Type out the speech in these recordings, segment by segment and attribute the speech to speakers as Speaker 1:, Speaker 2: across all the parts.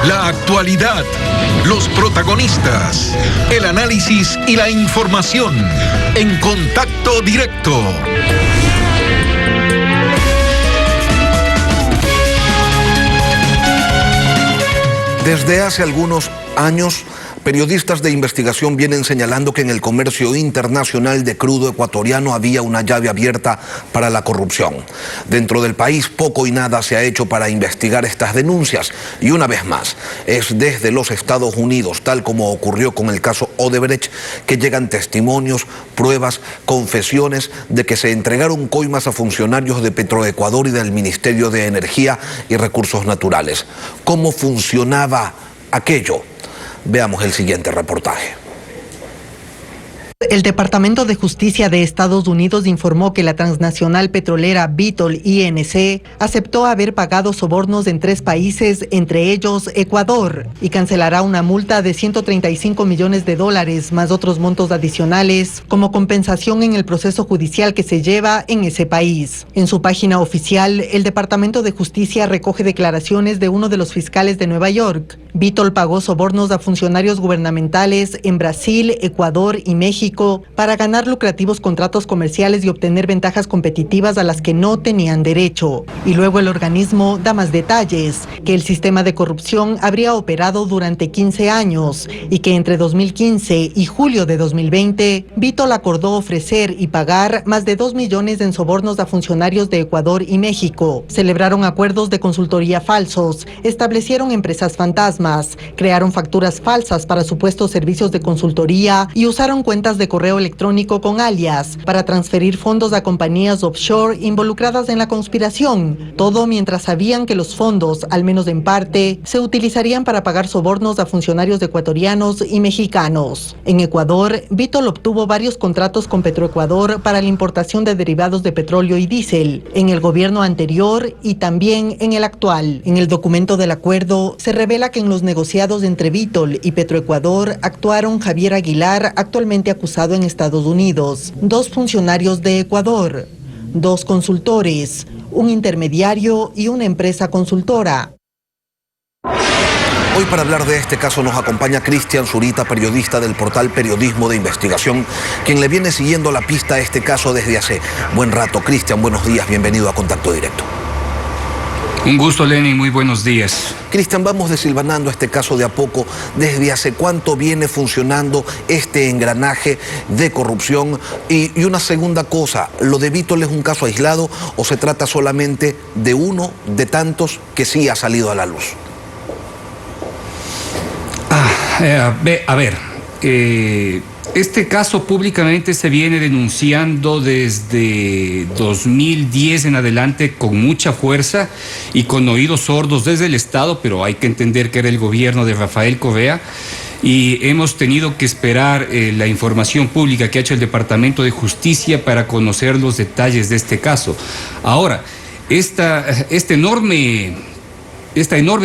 Speaker 1: La actualidad, los protagonistas, el análisis y la información en Contacto Directo.
Speaker 2: Desde hace algunos años, periodistas de investigación vienen señalando que en el comercio internacional de crudo ecuatoriano había una llave abierta para la corrupción. Dentro del país poco y nada se ha hecho para investigar estas denuncias. Y una vez más, es desde los Estados Unidos, tal como ocurrió con el caso Odebrecht, que llegan testimonios, pruebas, confesiones de que se entregaron coimas a funcionarios de Petroecuador y del Ministerio de Energía y Recursos Naturales. ¿Cómo funcionaba aquello? Veamos el siguiente reportaje.
Speaker 3: El Departamento de Justicia de Estados Unidos informó que la transnacional petrolera Vitol INC aceptó haber pagado sobornos en 3 países, entre ellos Ecuador, y cancelará una multa de $135 millones más otros montos adicionales como compensación en el proceso judicial que se lleva en ese país. En su página oficial, el Departamento de Justicia recoge declaraciones de uno de los fiscales de Nueva York. Vitol pagó sobornos a funcionarios gubernamentales en Brasil, Ecuador y México para ganar lucrativos contratos comerciales y obtener ventajas competitivas a las que no tenían derecho. Y luego el organismo da más detalles, que el sistema de corrupción habría operado durante 15 años y que entre 2015 y julio de 2020, Vitol acordó ofrecer y pagar más de 2 millones en sobornos a funcionarios de Ecuador y México. Celebraron acuerdos de consultoría falsos, establecieron empresas fantasmas, crearon facturas falsas para supuestos servicios de consultoría y usaron cuentas de correo electrónico con alias para transferir fondos a compañías offshore involucradas en la conspiración. Todo mientras sabían que los fondos, al menos en parte, se utilizarían para pagar sobornos a funcionarios ecuatorianos y mexicanos. En Ecuador, Vitol obtuvo varios contratos con Petroecuador para la importación de derivados de petróleo y diésel, en el gobierno anterior y también en el actual. En el documento del acuerdo se revela que en los negociados entre Vitol y Petroecuador actuaron Javier Aguilar, actualmente acusado en Estados Unidos, 2 funcionarios de Ecuador, 2 consultores, un intermediario y una empresa consultora.
Speaker 2: Hoy para hablar de este caso nos acompaña Cristian Zurita, periodista del portal Periodismo de Investigación, quien le viene siguiendo la pista a este caso desde hace buen rato. Cristian, buenos días, bienvenido a Contacto Directo.
Speaker 4: Un gusto, Lenin, muy buenos días.
Speaker 2: Cristian, vamos desilvanando este caso de a poco. ¿Desde hace cuánto viene funcionando este engranaje de corrupción? Y una segunda cosa, ¿lo de Vitol es un caso aislado o se trata solamente de uno de tantos que sí ha salido a la luz?
Speaker 4: Este caso públicamente se viene denunciando desde 2010 en adelante con mucha fuerza y con oídos sordos desde el Estado, pero hay que entender que era el gobierno de Rafael Correa y hemos tenido que esperar la información pública que ha hecho el Departamento de Justicia para conocer los detalles de este caso. Ahora, esta enorme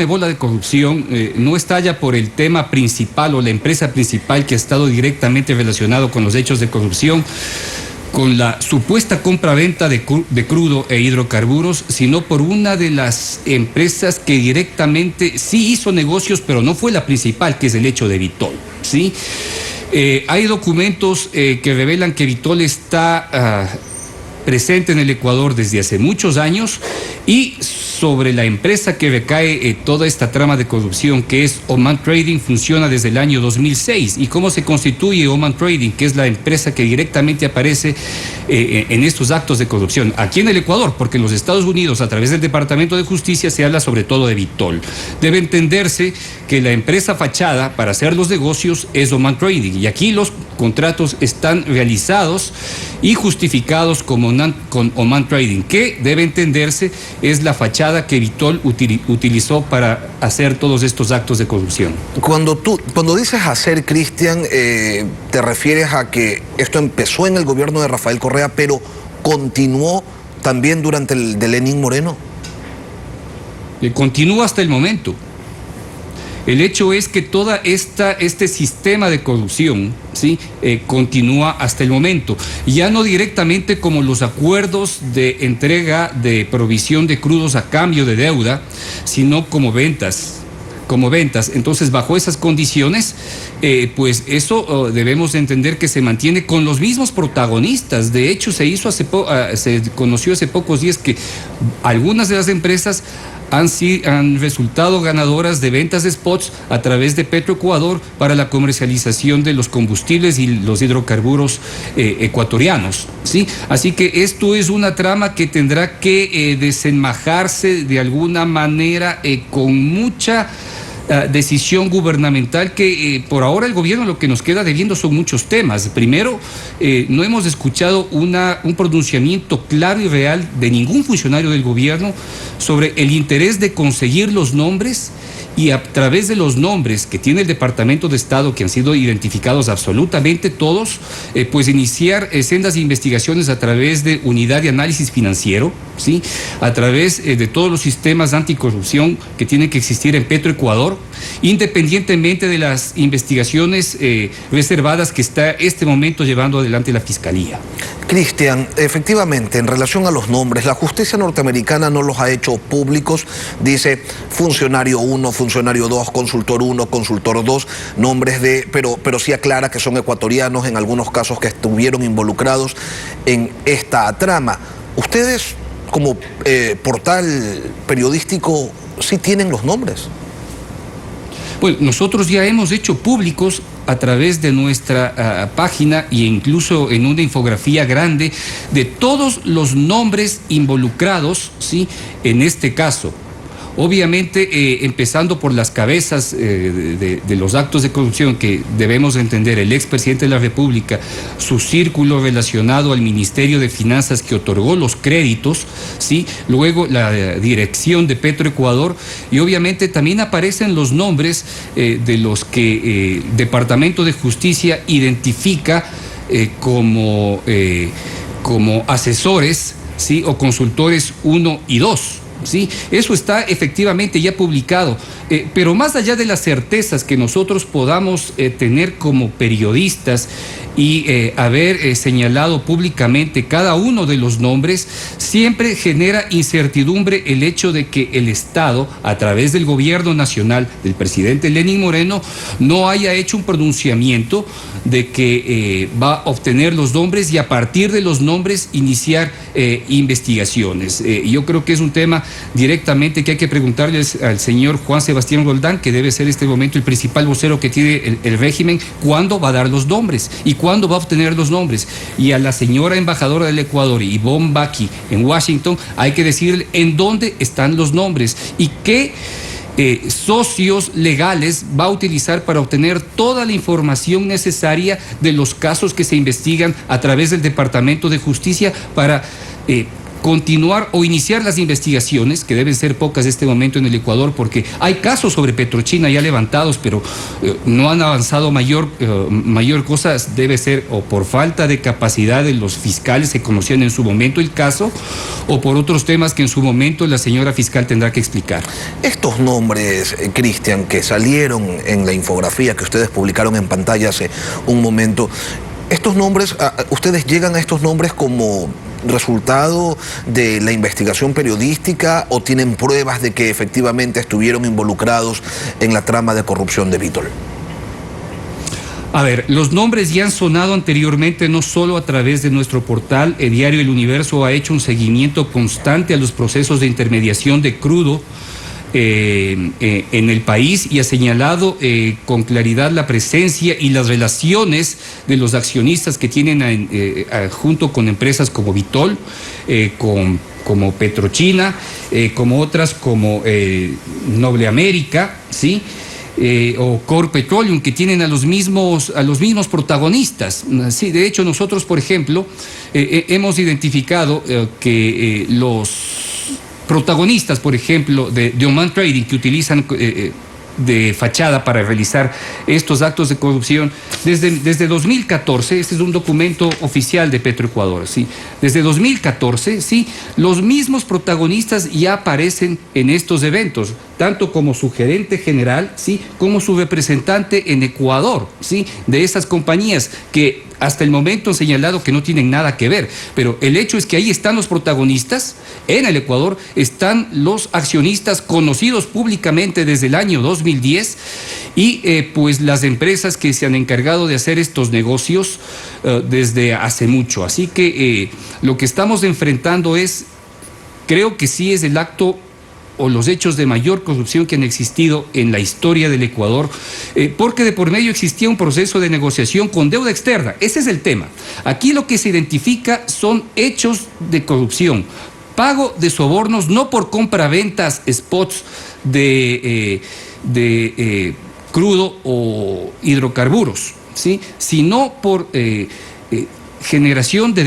Speaker 4: bola de corrupción no estalla por el tema principal o la empresa principal que ha estado directamente relacionado con los hechos de corrupción, con la supuesta compra-venta de crudo e hidrocarburos, sino por una de las empresas que directamente sí hizo negocios, pero no fue la principal, que es el hecho de Vitol, ¿sí? Hay documentos que revelan que Vitol está presente en el Ecuador desde hace muchos años y sobre la empresa que recae toda esta trama de corrupción, que es Oman Trading, funciona desde el año 2006. ¿Y cómo se constituye Oman Trading, que es la empresa que directamente aparece en estos actos de corrupción? Aquí en el Ecuador, porque en los Estados Unidos, a través del Departamento de Justicia, se habla sobre todo de Vitol. Debe entenderse que la empresa fachada para hacer los negocios es Oman Trading, y aquí los contratos están realizados y justificados con Oman Trading, que debe entenderse es la fachada que Vitol utilizó para hacer todos estos actos de corrupción. Cuando
Speaker 2: dices hacer, Cristian, te refieres a que esto empezó en el gobierno de Rafael Correa, pero continuó también durante el de Lenín Moreno.
Speaker 4: Continúa hasta el momento. El hecho es que todo este sistema de corrupción, ¿sí?, continúa hasta el momento. Ya no directamente como los acuerdos de entrega de provisión de crudos a cambio de deuda, sino como ventas como ventas. Entonces, bajo esas condiciones, pues eso debemos entender que se mantiene con los mismos protagonistas. De hecho, se conoció hace pocos días que algunas de las empresas han resultado ganadoras de ventas de spots a través de Petroecuador para la comercialización de los combustibles y los hidrocarburos ecuatorianos, ¿sí? Así que esto es una trama que tendrá que desenmajarse de alguna manera con mucha decisión gubernamental, que por ahora el gobierno lo que nos queda debiendo son muchos temas. Primero, no hemos escuchado un pronunciamiento claro y real de ningún funcionario del gobierno sobre el interés de conseguir los nombres, y a través de los nombres que tiene el Departamento de Estado, que han sido identificados absolutamente todos, pues iniciar sendas de investigaciones a través de unidad de análisis financiero, ¿sí? A través de todos los sistemas de anticorrupción que tienen que existir en Petroecuador, independientemente de las investigaciones reservadas que está este momento llevando adelante la Fiscalía.
Speaker 2: Cristian, efectivamente, en relación a los nombres, la justicia norteamericana no los ha hecho públicos. Dice funcionario 1, funcionario 2, consultor 1, consultor 2, nombres pero sí aclara que son ecuatorianos en algunos casos que estuvieron involucrados en esta trama. Ustedes, como portal periodístico, sí tienen los nombres.
Speaker 4: Bueno, nosotros ya hemos hecho públicos a través de nuestra página, e incluso en una infografía grande, de todos los nombres involucrados, ¿sí?, en este caso. Obviamente, empezando por las cabezas de los actos de corrupción que debemos entender, el expresidente de la República, su círculo relacionado al Ministerio de Finanzas que otorgó los créditos, ¿sí? Luego la dirección de Petroecuador, y obviamente también aparecen los nombres de los que el Departamento de Justicia identifica como asesores, ¿sí?, o consultores 1 y 2. Sí, eso está efectivamente ya publicado, pero más allá de las certezas que nosotros podamos tener como periodistas y haber señalado públicamente cada uno de los nombres, siempre genera incertidumbre el hecho de que el Estado, a través del gobierno nacional del presidente Lenín Moreno, no haya hecho un pronunciamiento de que va a obtener los nombres y a partir de los nombres iniciar investigaciones. Yo creo que es un tema directamente que hay que preguntarle al señor Juan Sebastián Roldán, que debe ser este momento el principal vocero que tiene el régimen, cuándo va a dar los nombres y cuándo va a obtener los nombres. Y a la señora embajadora del Ecuador, Ivonne Baki, en Washington, hay que decirle en dónde están los nombres y qué socios legales va a utilizar para obtener toda la información necesaria de los casos que se investigan a través del Departamento de Justicia para continuar o iniciar las investigaciones, que deben ser pocas en este momento en el Ecuador, porque hay casos sobre Petrochina ya levantados, pero no han avanzado mayor cosa. Debe ser o por falta de capacidad de los fiscales que conocían en su momento el caso, o por otros temas que en su momento la señora fiscal tendrá que explicar.
Speaker 2: Estos nombres, Cristian, que salieron en la infografía que ustedes publicaron en pantalla hace un momento, estos nombres, ¿ustedes llegan a estos nombres como resultado de la investigación periodística o tienen pruebas de que efectivamente estuvieron involucrados en la trama de corrupción de Vitol?
Speaker 4: A ver, los nombres ya han sonado anteriormente, no solo a través de nuestro portal. El diario El Universo ha hecho un seguimiento constante a los procesos de intermediación de crudo en el país y ha señalado con claridad la presencia y las relaciones de los accionistas que tienen junto con empresas como Vitol, como Petrochina, como otras como Noble América, ¿sí?, o Core Petroleum, que tienen a los mismos protagonistas. Sí, de hecho, nosotros, por ejemplo, hemos identificado que los protagonistas, por ejemplo, de Oman Trading, que utilizan de fachada para realizar estos actos de corrupción, desde 2014, este es un documento oficial de Petroecuador, ¿sí? Desde 2014, sí, los mismos protagonistas ya aparecen en estos eventos. tanto como su gerente general, ¿sí?, como su representante en Ecuador, ¿sí?, de esas compañías que hasta el momento han señalado que no tienen nada que ver, pero el hecho es que ahí están los protagonistas. En el Ecuador están los accionistas conocidos públicamente desde el año 2010 y pues las empresas que se han encargado de hacer estos negocios desde hace mucho. Así que lo que estamos enfrentando creo que sí es el acto o los hechos de mayor corrupción que han existido en la historia del Ecuador, porque de por medio existía un proceso de negociación con deuda externa. Ese es el tema. Aquí lo que se identifica son hechos de corrupción, pago de sobornos, no por compra-ventas, spots de crudo o hidrocarburos, ¿sí?, sino por generación de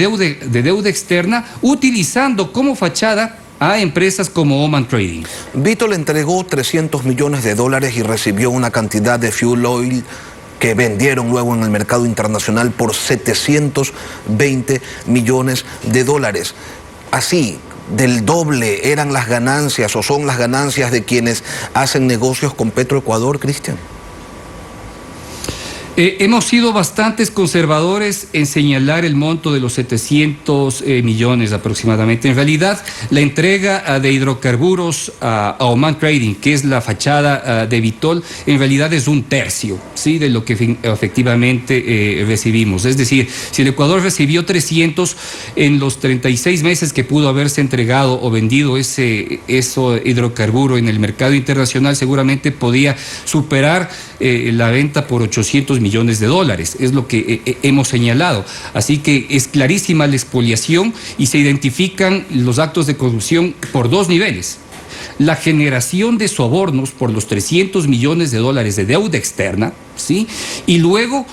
Speaker 4: deuda externa, utilizando como fachada a empresas como Oman Trading.
Speaker 2: Vitol entregó $300 millones y recibió una cantidad de fuel oil que vendieron luego en el mercado internacional por $720 millones. Así, del doble eran las ganancias o son las ganancias de quienes hacen negocios con Petroecuador, Cristian.
Speaker 4: Hemos sido bastantes conservadores en señalar el monto de los 700 millones aproximadamente. En realidad, la entrega de hidrocarburos a Oman Trading, que es la fachada de Vitol, en realidad es 1/3, ¿sí?, de lo que efectivamente recibimos. Es decir, si el Ecuador recibió 300 en los 36 meses que pudo haberse entregado o vendido ese hidrocarburo en el mercado internacional, seguramente podía superar la venta por $800 millones. Es lo que hemos señalado. Así que es clarísima la expoliación y se identifican los actos de corrupción por dos niveles. La generación de sobornos por los $300 millones de deuda externa, ¿sí?, y luego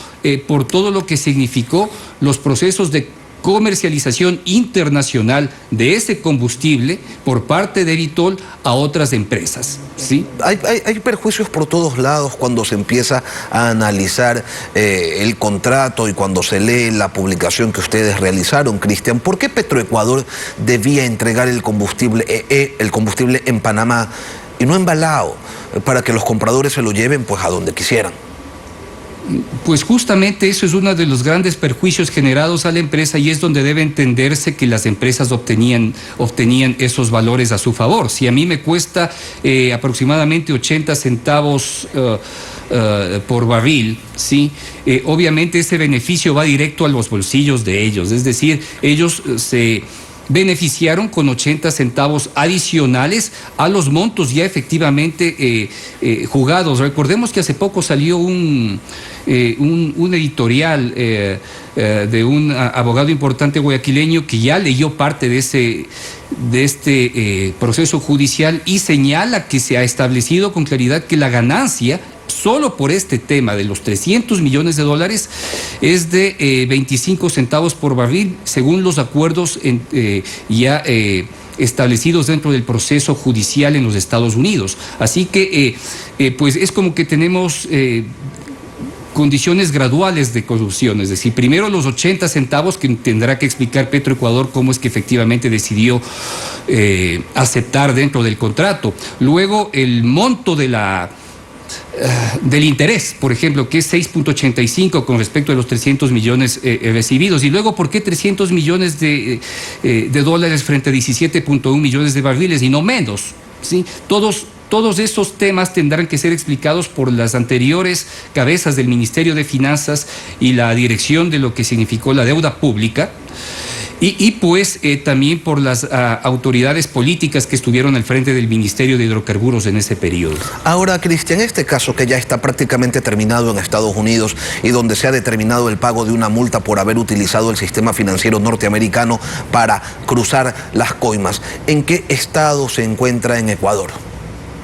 Speaker 4: por todo lo que significó los procesos de comercialización internacional de ese combustible por parte de Vitol a otras empresas, ¿sí?
Speaker 2: Hay perjuicios por todos lados cuando se empieza a analizar el contrato y cuando se lee la publicación que ustedes realizaron, Cristian. ¿Por qué Petroecuador debía entregar el combustible en Panamá y no embalado para que los compradores se lo lleven pues a donde quisieran?
Speaker 4: Pues justamente eso es uno de los grandes perjuicios generados a la empresa y es donde debe entenderse que las empresas obtenían esos valores a su favor. Si a mí me cuesta aproximadamente 80 centavos por barril, ¿sí?, obviamente ese beneficio va directo a los bolsillos de ellos. Es decir, ellos se beneficiaron con 80 centavos adicionales a los montos ya efectivamente jugados. Recordemos que hace poco salió un editorial de un abogado importante guayaquileño que ya leyó parte de este proceso judicial y señala que se ha establecido con claridad que la ganancia solo por este tema de los $300 millones es de 25 centavos por barril, según los acuerdos ya establecidos dentro del proceso judicial en los Estados Unidos. Así que, pues es como que tenemos condiciones graduales de corrupción, es decir, primero los 80 centavos que tendrá que explicar Petroecuador cómo es que efectivamente decidió aceptar dentro del contrato. Luego el monto del interés, por ejemplo, que es 6.85 con respecto a los 300 millones recibidos. Y luego, ¿por qué 300 millones de dólares frente a 17.1 millones de barriles y no menos? ¿Sí? Todos esos temas tendrán que ser explicados por las anteriores cabezas del Ministerio de Finanzas y la dirección de lo que significó la deuda pública. Y pues también por las autoridades políticas que estuvieron al frente del Ministerio de Hidrocarburos en ese periodo.
Speaker 2: Ahora, Cristian, este caso que ya está prácticamente terminado en Estados Unidos y donde se ha determinado el pago de una multa por haber utilizado el sistema financiero norteamericano para cruzar las coimas, ¿en qué estado se encuentra en Ecuador?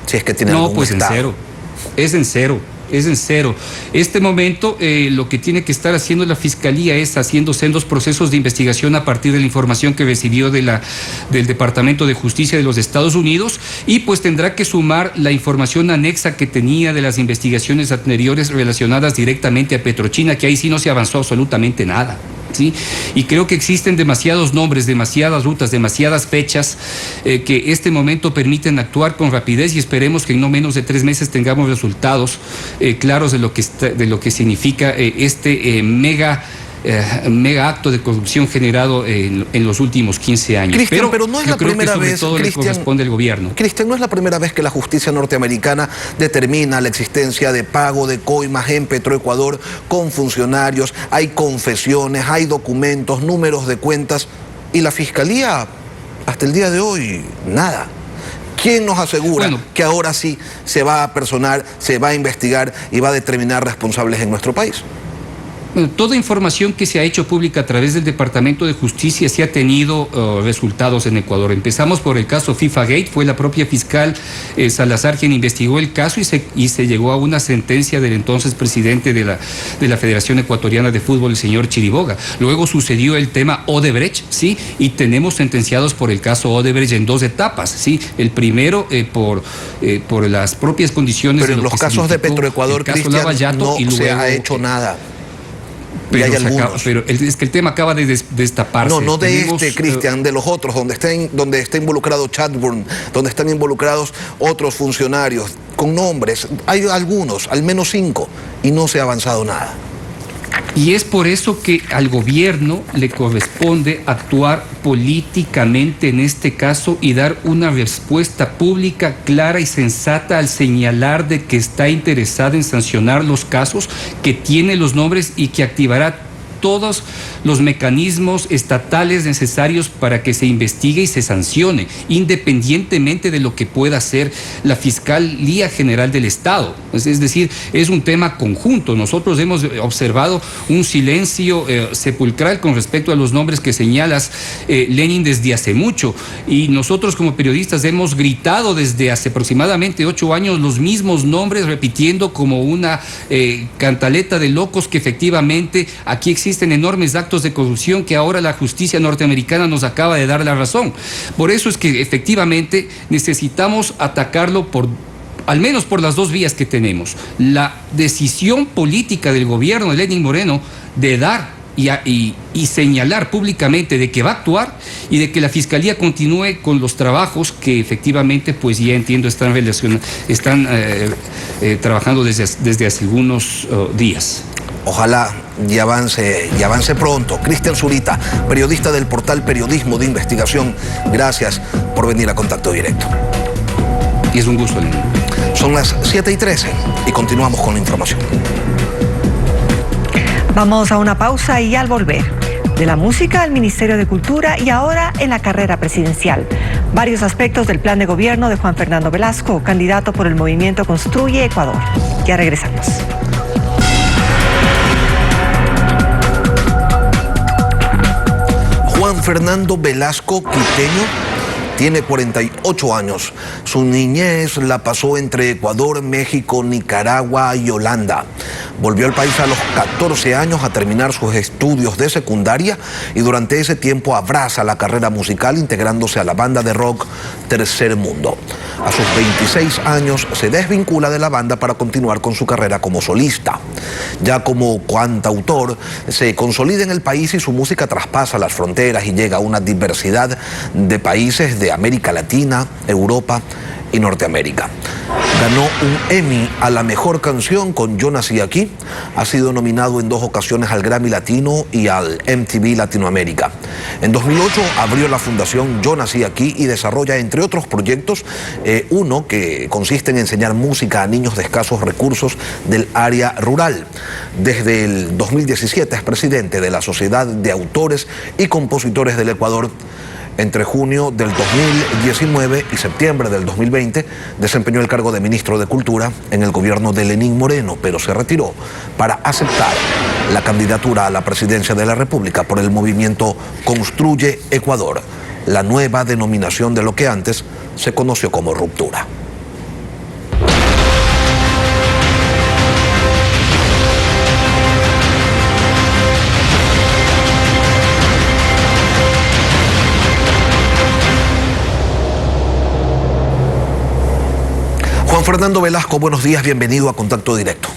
Speaker 2: Si es que tiene algún
Speaker 4: pues
Speaker 2: estado.
Speaker 4: En cero. Es en cero. Este momento lo que tiene que estar haciendo la Fiscalía es haciendo sendos procesos de investigación a partir de la información que recibió del Departamento de Justicia de los Estados Unidos y pues tendrá que sumar la información anexa que tenía de las investigaciones anteriores relacionadas directamente a Petrochina, que ahí sí no se avanzó absolutamente nada. ¿sí? Y creo que existen demasiados nombres, demasiadas rutas, demasiadas fechas que este momento permiten actuar con rapidez, y esperemos que en no menos de 3 meses tengamos resultados claros de lo que significa este mega acto de corrupción generado en los últimos 15 años.
Speaker 2: Cristian, pero no es la primera vez,
Speaker 4: todo le corresponde al gobierno.
Speaker 2: Cristian, no es la primera vez que la justicia norteamericana determina la existencia de pago de coimas en Petroecuador con funcionarios. Hay confesiones, hay documentos, números de cuentas, y la fiscalía hasta el día de hoy nada. ¿Quién nos asegura que ahora sí se va a personar, se va a investigar y va a determinar responsables en nuestro país?
Speaker 4: Bueno, toda información que se ha hecho pública a través del Departamento de Justicia sí ha tenido resultados en Ecuador. Empezamos por el caso FIFA Gate. Fue la propia fiscal Salazar quien investigó el caso y se llegó a una sentencia del entonces presidente de la Federación Ecuatoriana de Fútbol, el señor Chiriboga. Luego sucedió el tema Odebrecht, ¿sí? Y tenemos sentenciados por el caso Odebrecht en 2 etapas, ¿sí? El primero por las propias condiciones.
Speaker 2: Pero en los casos de Petroecuador, Cristian, no se ha hecho nada.
Speaker 4: Pero es que el tema acaba de destaparse.
Speaker 2: No de Cristian, de los otros, donde está involucrado Chadbourne, donde están involucrados otros funcionarios con nombres. Hay algunos, al menos 5, y no se ha avanzado nada.
Speaker 4: Y es por eso que al gobierno le corresponde actuar políticamente en este caso y dar una respuesta pública clara y sensata al señalar de que está interesada en sancionar los casos, que tiene los nombres y que activará todos los mecanismos estatales necesarios para que se investigue y se sancione, independientemente de lo que pueda hacer la Fiscalía General del Estado. Es decir, es un tema conjunto. Nosotros hemos observado un silencio sepulcral con respecto a los nombres que señalas, Lenin, desde hace mucho. Y nosotros como periodistas hemos gritado desde hace aproximadamente 8 años los mismos nombres, repitiendo como una cantaleta de locos que efectivamente aquí existen enormes actos de corrupción que ahora la justicia norteamericana nos acaba de dar la razón. Por eso es que efectivamente necesitamos atacarlo al menos por las 2 vías que tenemos. La decisión política del gobierno de Lenín Moreno de dar y señalar públicamente de que va a actuar, y de que la Fiscalía continúe con los trabajos que efectivamente, pues ya entiendo, están trabajando desde hace algunos días.
Speaker 2: Ojalá y avance pronto. Cristian Zurita, periodista del portal Periodismo de Investigación, gracias por venir a Contacto Directo.
Speaker 4: Y es un gusto, Lenín.
Speaker 2: Son las 7:13 y continuamos con la información.
Speaker 5: Vamos a una pausa y al volver, de la música al Ministerio de Cultura y ahora en la carrera presidencial. Varios aspectos del plan de gobierno de Juan Fernando Velasco, candidato por el movimiento Construye Ecuador. Ya regresamos.
Speaker 2: Juan Fernando Velasco, quiteño, tiene 48 años. Su niñez la pasó entre Ecuador, México, Nicaragua y Holanda. Volvió al país a los 14 años a terminar sus estudios de secundaria y durante ese tiempo abraza la carrera musical integrándose a la banda de rock Tercer Mundo. A sus 26 años se desvincula de la banda para continuar con su carrera como solista. Ya como cantautor se consolida en el país y su música traspasa las fronteras y llega a una diversidad de países de América Latina, Europa y Norteamérica. Ganó un Emmy a la mejor canción con Yo Nací Aquí. Ha sido nominado en 2 ocasiones al Grammy Latino y al MTV Latinoamérica. En 2008 abrió la fundación Yo Nací Aquí y desarrolla, entre otros proyectos, uno que consiste en enseñar música a niños de escasos recursos del área rural. Desde el 2017 es presidente de la Sociedad de Autores y Compositores del Ecuador. Entre junio del 2019 y septiembre del 2020 desempeñó el cargo de ministro de Cultura en el gobierno de Lenín Moreno, pero se retiró para aceptar la candidatura a la presidencia de la República por el movimiento Construye Ecuador, la nueva denominación de lo que antes se conoció como Ruptura. Juan Fernando Velasco, buenos días, bienvenido a Contacto Directo.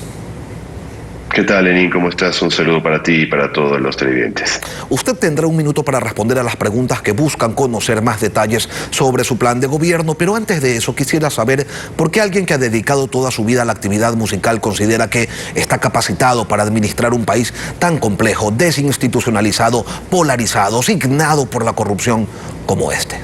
Speaker 6: ¿Qué tal, Lenín? ¿Cómo estás? Un saludo para ti y para todos los televidentes.
Speaker 2: Usted tendrá un minuto para responder a las preguntas que buscan conocer más detalles sobre su plan de gobierno, pero antes de eso quisiera saber por qué alguien que ha dedicado toda su vida a la actividad musical considera que está capacitado para administrar un país tan complejo, desinstitucionalizado, polarizado, signado por la corrupción como este.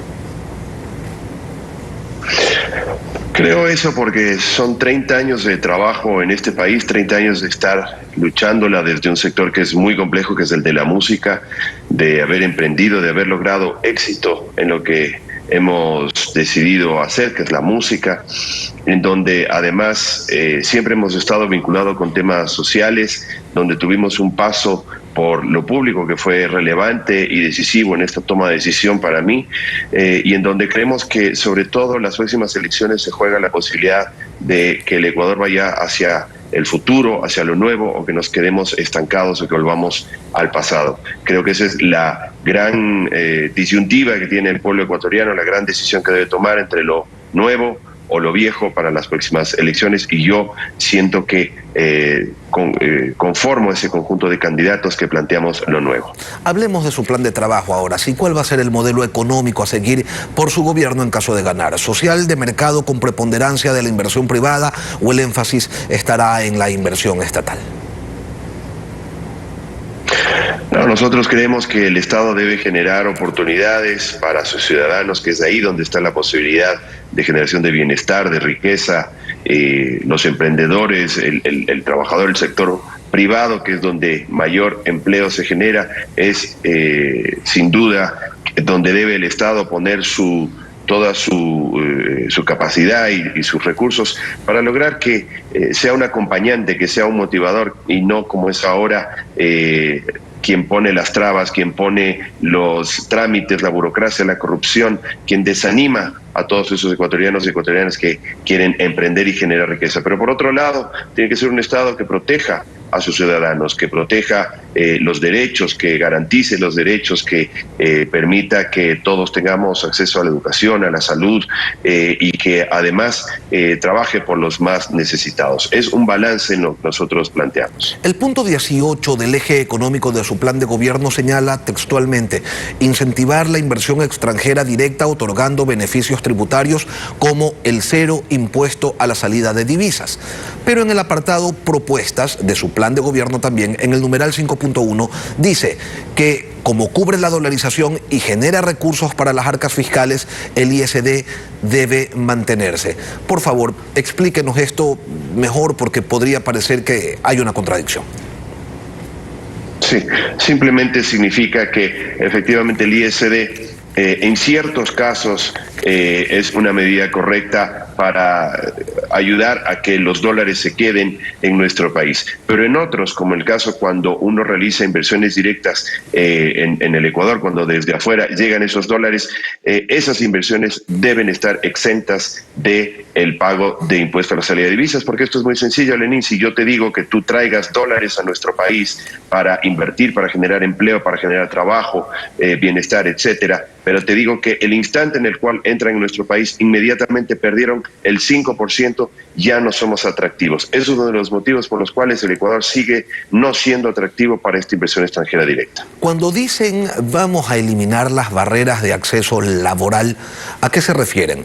Speaker 6: Creo eso porque son 30 años de trabajo en este país, 30 años de estar luchándola desde un sector que es muy complejo, que es el de la música, de haber emprendido, de haber logrado éxito en lo que hemos decidido hacer, que es la música, en donde además siempre hemos estado vinculados con temas sociales, donde tuvimos un paso por lo público que fue relevante y decisivo en esta toma de decisión para mí, y en donde creemos que sobre todo en las próximas elecciones se juega la posibilidad de que el Ecuador vaya hacia el futuro, hacia lo nuevo, o que nos quedemos estancados o que volvamos al pasado. Creo que esa es la gran disyuntiva que tiene el pueblo ecuatoriano, la gran decisión que debe tomar entre lo nuevo o lo viejo para las próximas elecciones, y yo siento que conformo ese conjunto de candidatos que planteamos lo nuevo.
Speaker 2: Hablemos de su plan de trabajo ahora. ¿Sí? ¿Cuál va a ser el modelo económico a seguir por su gobierno en caso de ganar? ¿Social, de mercado, con preponderancia de la inversión privada, o el énfasis estará en la inversión estatal?
Speaker 6: No, nosotros creemos que el Estado debe generar oportunidades para sus ciudadanos, que es ahí donde está la posibilidad de generación de bienestar, de riqueza. Los emprendedores, el trabajador, el sector privado, que es donde mayor empleo se genera, es sin duda donde debe el Estado poner toda su capacidad y sus recursos para lograr que sea un acompañante, que sea un motivador, y no como es ahora quien pone las trabas, quien pone los trámites, la burocracia, la corrupción, quien desanima a todos esos ecuatorianos y ecuatorianas que quieren emprender y generar riqueza. Pero por otro lado, tiene que ser un Estado que proteja a sus ciudadanos, que proteja los derechos, que garantice los derechos, que permita que todos tengamos acceso a la educación, a la salud, y que además trabaje por los más necesitados. Es un balance en lo que nosotros planteamos.
Speaker 2: El punto 18 del eje económico de su plan de gobierno señala textualmente: incentivar la inversión extranjera directa otorgando beneficios tributarios como el cero impuesto a la salida de divisas. Pero en el apartado propuestas de su plan de gobierno también, en el numeral 5.1, dice que como cubre la dolarización y genera recursos para las arcas fiscales, el ISD debe mantenerse. Por favor, explíquenos esto mejor, porque podría parecer que hay una contradicción.
Speaker 6: Sí, simplemente significa que efectivamente el ISD en ciertos casos es una medida correcta para ayudar a que los dólares se queden en nuestro país. Pero en otros, como el caso cuando uno realiza inversiones directas en el Ecuador, cuando desde afuera llegan esos dólares, esas inversiones deben estar exentas del pago de impuesto a la salida de divisas, porque esto es muy sencillo, Lenín. Si yo te digo que tú traigas dólares a nuestro país para invertir, para generar empleo, para generar trabajo, bienestar, etcétera, pero te digo que el instante en el cual entran en nuestro país, inmediatamente perdieron el 5%, ya no somos atractivos. Eso es uno de los motivos por los cuales el Ecuador sigue no siendo atractivo para esta inversión extranjera directa.
Speaker 2: Cuando dicen vamos a eliminar las barreras de acceso laboral, ¿a qué se refieren?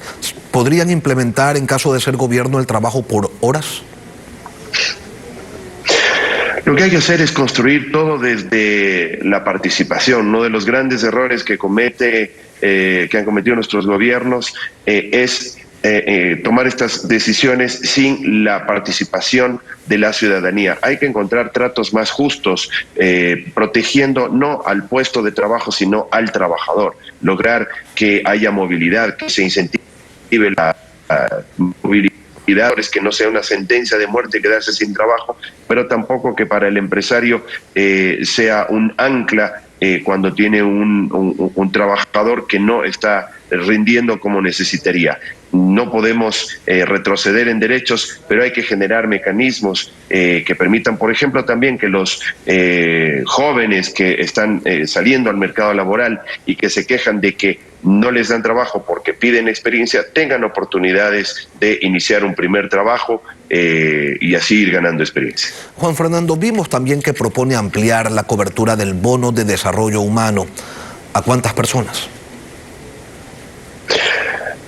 Speaker 2: ¿Podrían implementar, en caso de ser gobierno, el trabajo por horas?
Speaker 6: Lo que hay que hacer es construir todo desde la participación. Uno de los grandes errores que han cometido nuestros gobiernos es tomar estas decisiones sin la participación de la ciudadanía. Hay que encontrar tratos más justos, protegiendo no al puesto de trabajo, sino al trabajador. Lograr que haya movilidad, que se incentive la movilidad, que no sea una sentencia de muerte quedarse sin trabajo, pero tampoco que para el empresario sea un ancla cuando tiene un trabajador que no está rindiendo como necesitaría. no podemos retroceder en derechos, pero hay que generar mecanismos que permitan, por ejemplo, también que los jóvenes que están saliendo al mercado laboral y que se quejan de que no les dan trabajo porque piden experiencia, tengan oportunidades de iniciar un primer trabajo y así ir ganando experiencia.
Speaker 2: Juan Fernando, vimos también que propone ampliar la cobertura del bono de desarrollo humano. ¿A cuántas personas?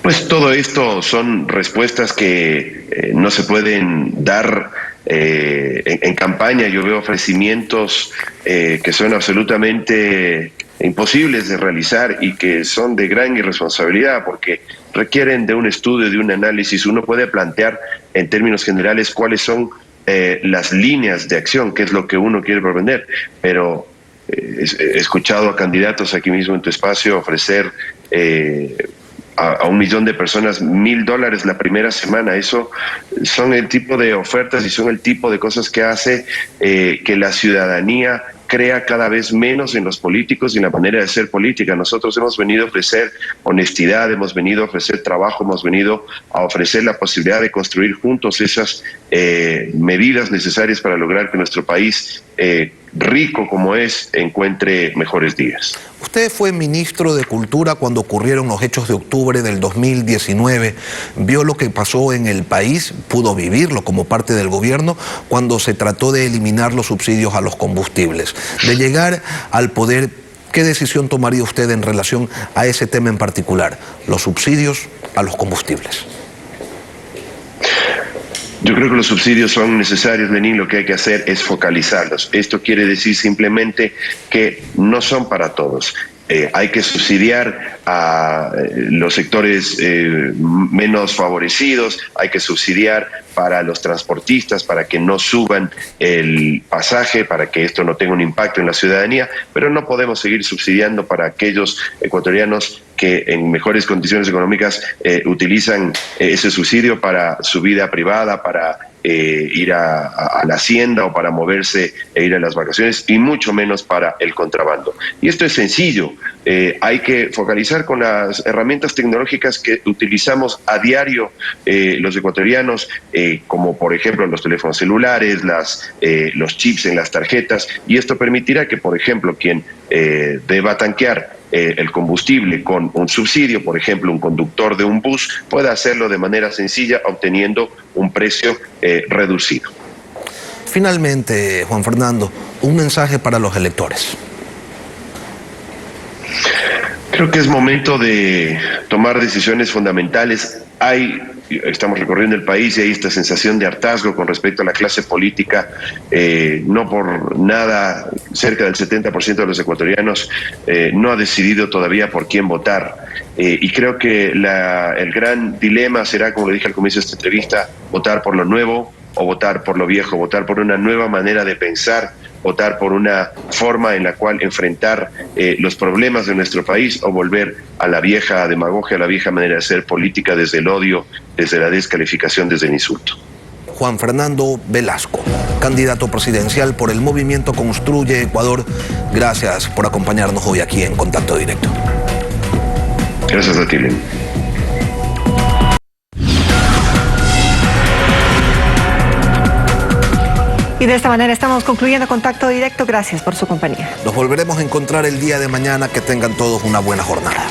Speaker 6: Pues todo esto son respuestas que no se pueden dar en campaña. Yo veo ofrecimientos que son absolutamente imposibles de realizar y que son de gran irresponsabilidad porque requieren de un estudio, de un análisis. Uno puede plantear en términos generales cuáles son las líneas de acción, qué es lo que uno quiere propender, pero he escuchado a candidatos aquí mismo en tu espacio ofrecer a 1 millón de personas $1.000 la primera semana. Eso son el tipo de ofertas y son el tipo de cosas que hace que la ciudadanía crea cada vez menos en los políticos y en la manera de hacer política. Nosotros hemos venido a ofrecer honestidad, hemos venido a ofrecer trabajo, hemos venido a ofrecer la posibilidad de construir juntos esas medidas necesarias para lograr que nuestro país, rico como es, encuentre mejores días.
Speaker 2: Usted fue ministro de Cultura cuando ocurrieron los hechos de octubre del 2019. Vio lo que pasó en el país, pudo vivirlo como parte del gobierno cuando se trató de eliminar los subsidios a los combustibles. De llegar al poder, ¿qué decisión tomaría usted en relación a ese tema en particular, los subsidios a los combustibles?
Speaker 6: Yo creo que los subsidios son necesarios, Lenín. Lo que hay que hacer es focalizarlos. Esto quiere decir simplemente que no son para todos. Hay que subsidiar a los sectores menos favorecidos, hay que subsidiar para los transportistas para que no suban el pasaje, para que esto no tenga un impacto en la ciudadanía, pero no podemos seguir subsidiando para aquellos ecuatorianos que en mejores condiciones económicas utilizan ese subsidio para su vida privada, para ir a la hacienda o para moverse e ir a las vacaciones, y mucho menos para el contrabando. Y esto es sencillo. Hay que focalizar con las herramientas tecnológicas que utilizamos a diario los ecuatorianos, como por ejemplo los teléfonos celulares, los chips en las tarjetas, y esto permitirá que, por ejemplo, quien deba tanquear el combustible con un subsidio, por ejemplo, un conductor de un bus, pueda hacerlo de manera sencilla, obteniendo un precio reducido.
Speaker 2: Finalmente, Juan Fernando, un mensaje para los electores.
Speaker 6: Creo que es momento de tomar decisiones fundamentales. Estamos recorriendo el país y hay esta sensación de hartazgo con respecto a la clase política. No por nada, cerca del 70% de los ecuatorianos no ha decidido todavía por quién votar. Y creo que el gran dilema será, como le dije al comienzo de esta entrevista, votar por lo nuevo o votar por lo viejo, votar por una nueva manera de pensar, votar por una forma en la cual enfrentar los problemas de nuestro país, o volver a la vieja demagogia, a la vieja manera de hacer política desde el odio, desde la descalificación, desde el insulto.
Speaker 2: Juan Fernando Velasco, candidato presidencial por el movimiento Construye Ecuador. Gracias por acompañarnos hoy aquí en Contacto Directo.
Speaker 6: Gracias a ti, Len.
Speaker 5: Y de esta manera estamos concluyendo Contacto Directo. Gracias por su compañía.
Speaker 2: Nos volveremos a encontrar el día de mañana. Que tengan todos una buena jornada.